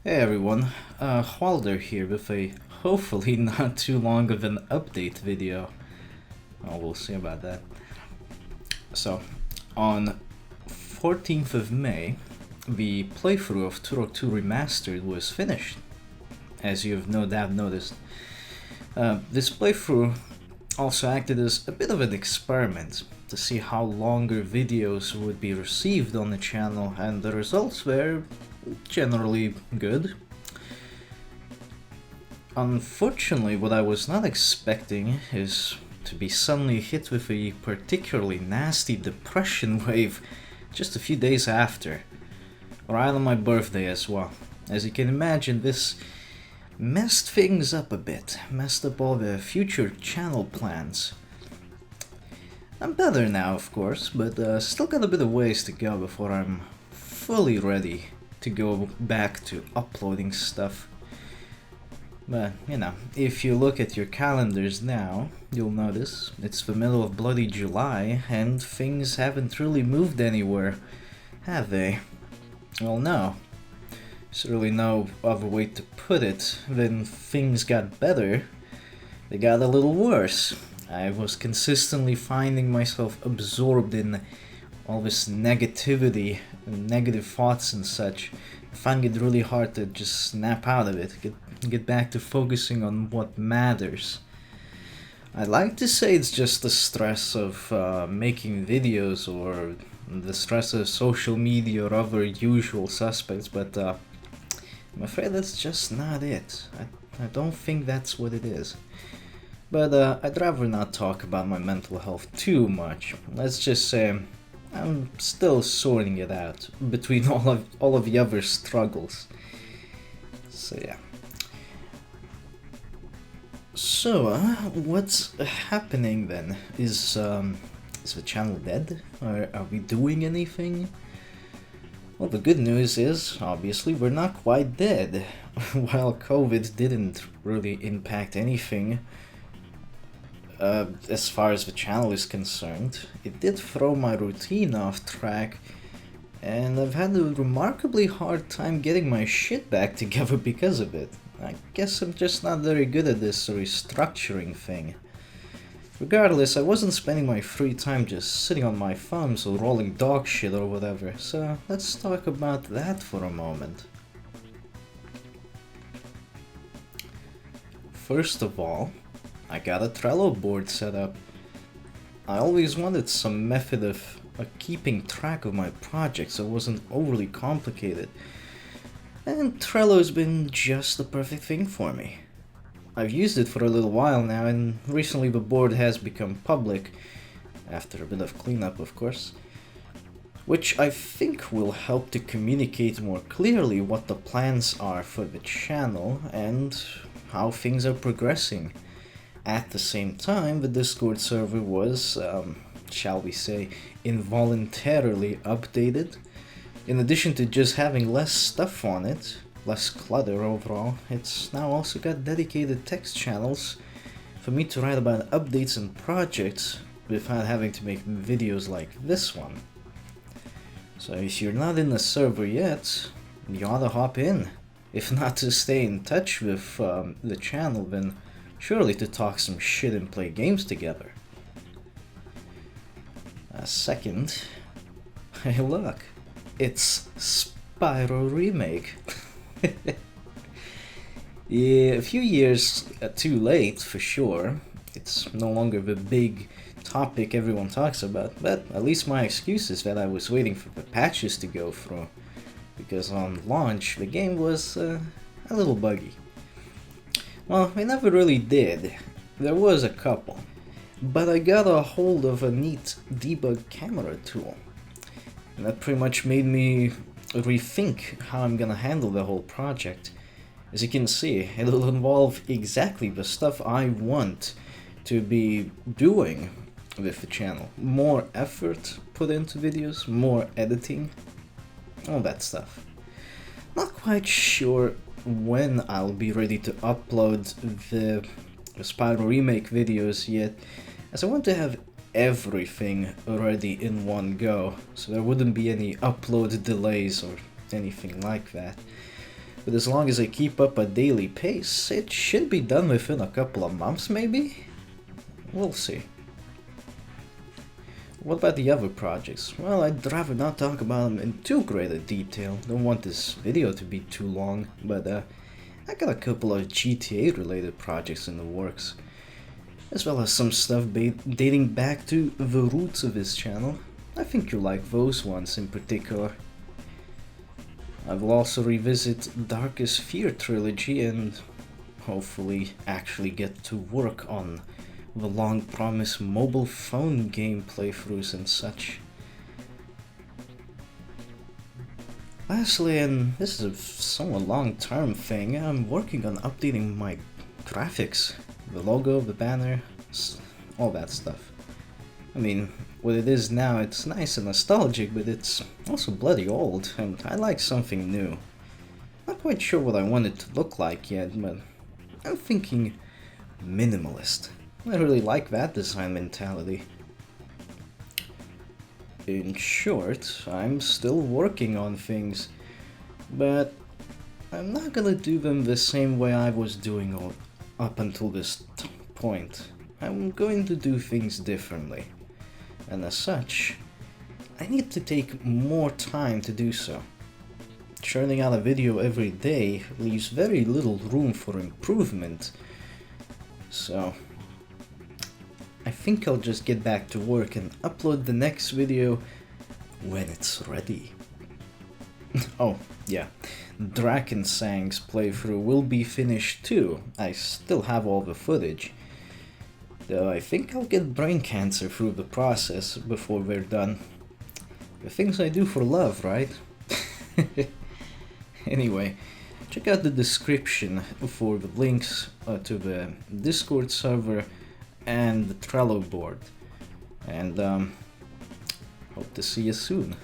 Hey everyone, Walder here with a hopefully not too long of an update video. Oh, we'll see about that. So, on 14th of May, the playthrough of Turok 2 Remastered was finished, as you have no doubt noticed. This playthrough also acted as a bit of an experiment to see how longer videos would be received on the channel, and the results were generally good. Unfortunately, what I was not expecting is to be suddenly hit with a particularly nasty depression wave just a few days after, right on my birthday as well. As you can imagine, this messed things up a bit, messed up all the future channel plans. I'm better now, of course, but still got a bit of ways to go before I'm fully ready to go back to uploading stuff. But, you know, if you look at your calendars now, you'll notice it's the middle of bloody July and things haven't really moved anywhere, have they? Well, no. There's really no other way to put it than things got better. They got a little worse. I was consistently finding myself absorbed in all this negativity and negative thoughts and such. I find it really hard to just snap out of it, get back to focusing on what matters. I'd like to say it's just the stress of making videos or the stress of social media or other usual suspects, but I'm afraid that's just not it. I don't think that's what it is. But I'd rather not talk about my mental health too much. Let's just say I'm still sorting it out between all of the other struggles. So yeah. So what's happening then? Is the channel dead? Or are we doing anything? Well, the good news is, obviously, we're not quite dead. While COVID didn't really impact anything, as far as the channel is concerned, it did throw my routine off track, and I've had a remarkably hard time getting my shit back together because of it. I guess I'm just not very good at this restructuring thing. Regardless, I wasn't spending my free time just sitting on my thumbs or rolling dog shit or whatever, so let's talk about that for a moment. First of all, I got a Trello board set up. I always wanted some method of keeping track of my projects so it wasn't overly complicated, and Trello's been just the perfect thing for me. I've used it for a little while now, and recently the board has become public, after a bit of cleanup of course, which I think will help to communicate more clearly what the plans are for the channel and how things are progressing. At the same time, the Discord server was, shall we say, involuntarily updated. In addition to just having less stuff on it, less clutter overall, it's now also got dedicated text channels for me to write about updates and projects without having to make videos like this one. So if you're not in the server yet, you ought to hop in. If not to stay in touch with the channel, then surely to talk some shit and play games together. Second, hey look, it's Spyro Remake. Yeah, a few years too late for sure. It's no longer the big topic everyone talks about, but at least my excuse is that I was waiting for the patches to go through, because on launch the game was a little buggy. Well, I never really did. There was a couple. But I got a hold of a neat debug camera tool. And that pretty much made me rethink how I'm gonna handle the whole project. As you can see, it'll involve exactly the stuff I want to be doing with the channel. More effort put into videos, more editing, all that stuff. Not quite sure when I'll be ready to upload the Spyro Remake videos yet, as I want to have everything ready in one go, so there wouldn't be any upload delays or anything like that. But as long as I keep up a daily pace, it should be done within a couple of months maybe? We'll see. What about the other projects? Well, I'd rather not talk about them in too great a detail. Don't want this video to be too long, but I got a couple of GTA related projects in the works, as well as some stuff dating back to the roots of this channel. I think you'll like those ones in particular. I will also revisit Darkest Fear trilogy and hopefully actually get to work on the long-promised mobile phone game playthroughs and such. Lastly, and this is a somewhat long-term thing, I'm working on updating my graphics, the logo, the banner, all that stuff. I mean, what it is now, it's nice and nostalgic, but it's also bloody old, and I like something new. Not quite sure what I want it to look like yet, but I'm thinking minimalist. I really like that design mentality. In short, I'm still working on things, but I'm not gonna do them the same way I was doing up until this point. I'm going to do things differently, and as such, I need to take more time to do so. Churning out a video every day leaves very little room for improvement, so I think I'll just get back to work and upload the next video when it's ready. Oh, yeah, Drakensang's playthrough will be finished too. I still have all the footage, though I think I'll get brain cancer through the process before we're done. The things I do for love, right? Anyway, check out the description for the links to the Discord server and the Trello board, and hope to see you soon.